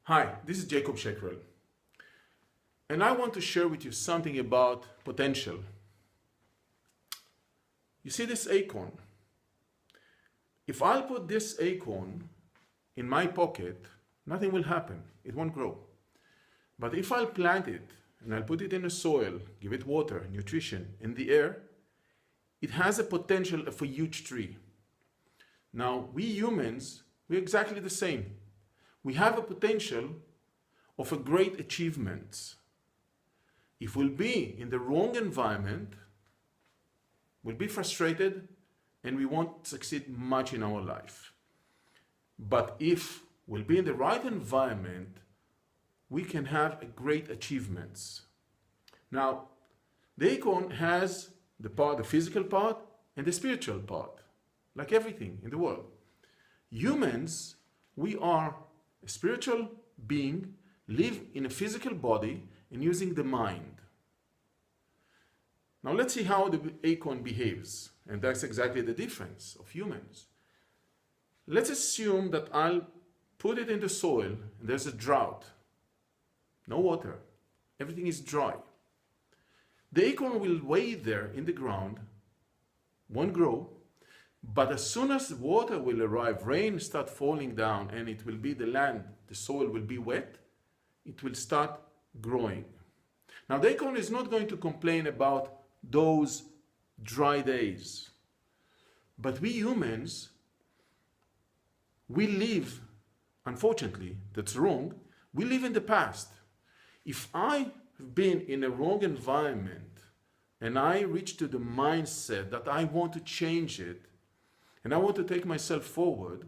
Hi, this is Jacob Shekrel, and I want to share with you something about potential. You see this acorn? If I'll put this acorn in my pocket, nothing will happen. It won't grow. But if I'll plant it and I'll put it in the soil, give it water, nutrition, in the air, it has a potential of a huge tree. Now, we humans, we're exactly the same. We have a potential of a great achievement. If we'll be in the wrong environment, we'll be frustrated and we won't succeed much in our life. But if we'll be in the right environment, we can have a great achievements. Now, the acorn has the physical part and the spiritual part, like everything in the world. Humans, we are a spiritual being, live in a physical body and using the mind. Now let's see how the acorn behaves, and that's exactly the difference of humans. Let's assume that I'll put it in the soil and there's a drought, no water, everything is dry. The acorn will wait there in the ground, won't grow, but as soon as the water will arrive, rain start falling down and it will be the land, the soil will be wet, it will start growing. Now the acorn is not going to complain about those dry days. But we humans, we live, unfortunately, that's wrong, we live in the past. If I have been in a wrong environment and I reach to the mindset that I want to change it and I want to take myself forward,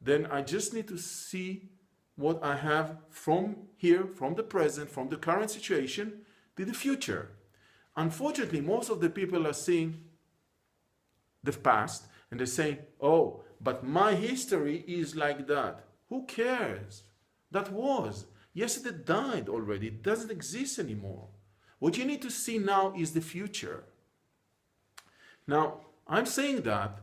then I just need to see what I have from here, from the present, from the current situation to the future. Unfortunately, most of the people are seeing the past and they're saying, oh, but my history is like that. Who cares? That was. Yesterday died already. It doesn't exist anymore. What you need to see now is the future. Now, I'm saying that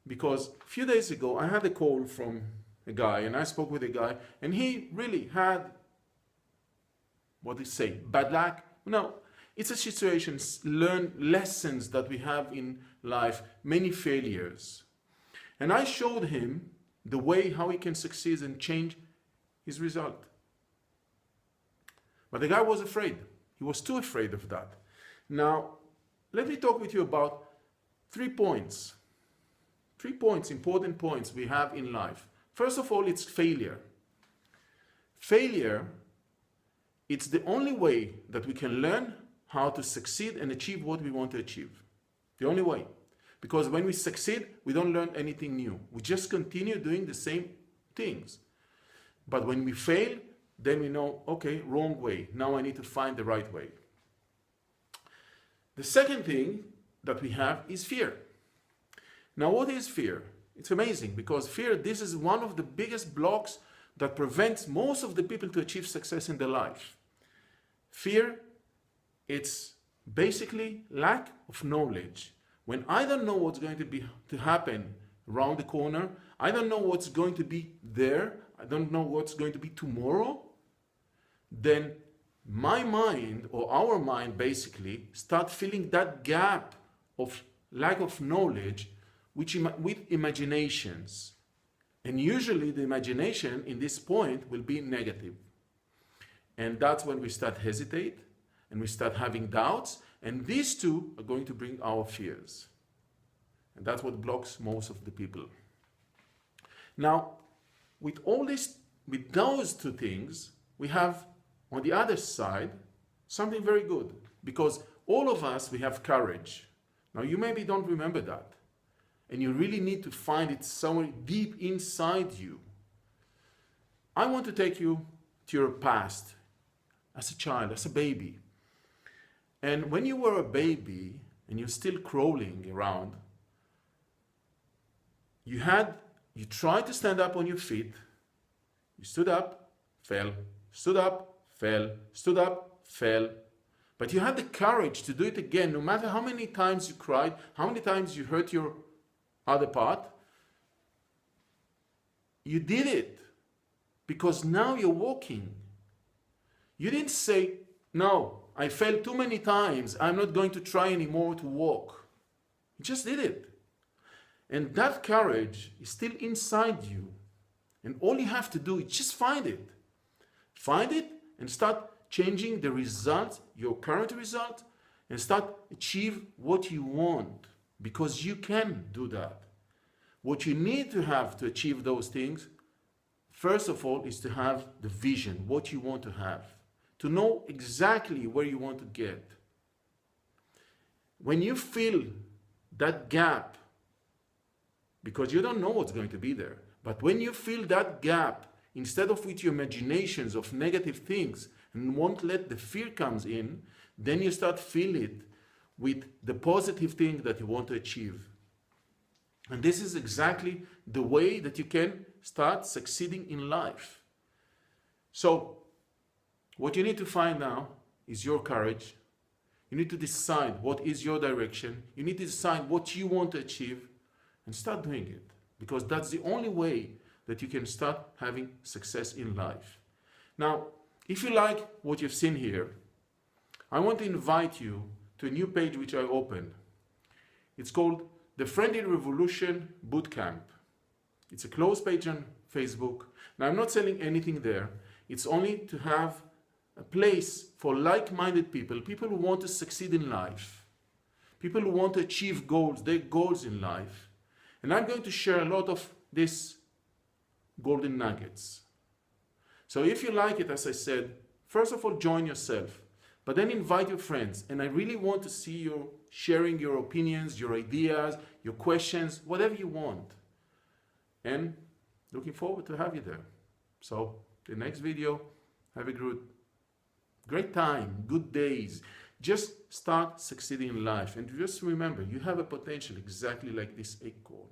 because a few days ago I had a call from a guy and I spoke with a guy and he really had, what do you say, bad luck? No, it's a situation, learn lessons that we have in life, many failures. And I showed him the way how he can succeed and change his result. But the guy was afraid. He was too afraid of that. Now, let me talk with you about 3 points. 3 points, important points we have in life. First of all, it's failure. Failure, it's the only way that we can learn how to succeed and achieve what we want to achieve. The only way. Because when we succeed, we don't learn anything new. We just continue doing the same things. But when we fail, then we know, okay, wrong way. Now I need to find the right way. The second thing that we have is fear. Now, what is fear? It's amazing because fear, this is one of the biggest blocks that prevents most of the people to achieve success in their life. Fear, it's basically lack of knowledge. When I don't know what's going to happen around the corner, I don't know what's going to be there, I don't know what's going to be tomorrow, then my mind or our mind basically start filling that gap of lack of knowledge with imaginations. And usually the imagination in this point will be negative. And that's when we start hesitate and we start having doubts, and these two are going to bring our fears. And that's what blocks most of the people. Now, with those two things, we have on the other side something very good, because all of us, we have courage. Now, you maybe don't remember that, and you really need to find it somewhere deep inside you. I want to take you to your past as a child, as a baby. And when you were a baby and you're still crawling around, you tried to stand up on your feet, you stood up, fell, stood up, fell, stood up, fell. But you had the courage to do it again, no matter how many times you cried, how many times you hurt your other part. You did it because now you're walking. You didn't say, no, I failed too many times, I'm not going to try anymore to walk. You just did it. And that courage is still inside you. And all you have to do is just find it. Find it and start changing the result, your current result, and start achieve what you want, because you can do that. What you need to have to achieve those things, first of all, is to have the vision, what you want to have, to know exactly where you want to get. When you feel that gap, because you don't know what's going to be there, but when you feel that gap, instead of with your imaginations of negative things and won't let the fear comes in, then you start feel it with the positive thing that you want to achieve. And this is exactly the way that you can start succeeding in life. So what you need to find now is your courage. You need to decide what is your direction. You need to decide what you want to achieve and start doing it, because that's the only way that you can start having success in life. Now, if you like what you've seen here, I want to invite you to a new page which I opened. It's called The Friendly Revolution Bootcamp. It's a closed page on Facebook. Now, I'm not selling anything there. It's only to have a place for like-minded people, people who want to succeed in life, people who want to achieve goals, their goals in life. And I'm going to share a lot of these golden nuggets. So if you like it, as I said, first of all, join yourself, but then invite your friends. And I really want to see you sharing your opinions, your ideas, your questions, whatever you want. And looking forward to have you there. So the next video, have a great time, good days. Just start succeeding in life. And just remember, you have a potential exactly like this acorn.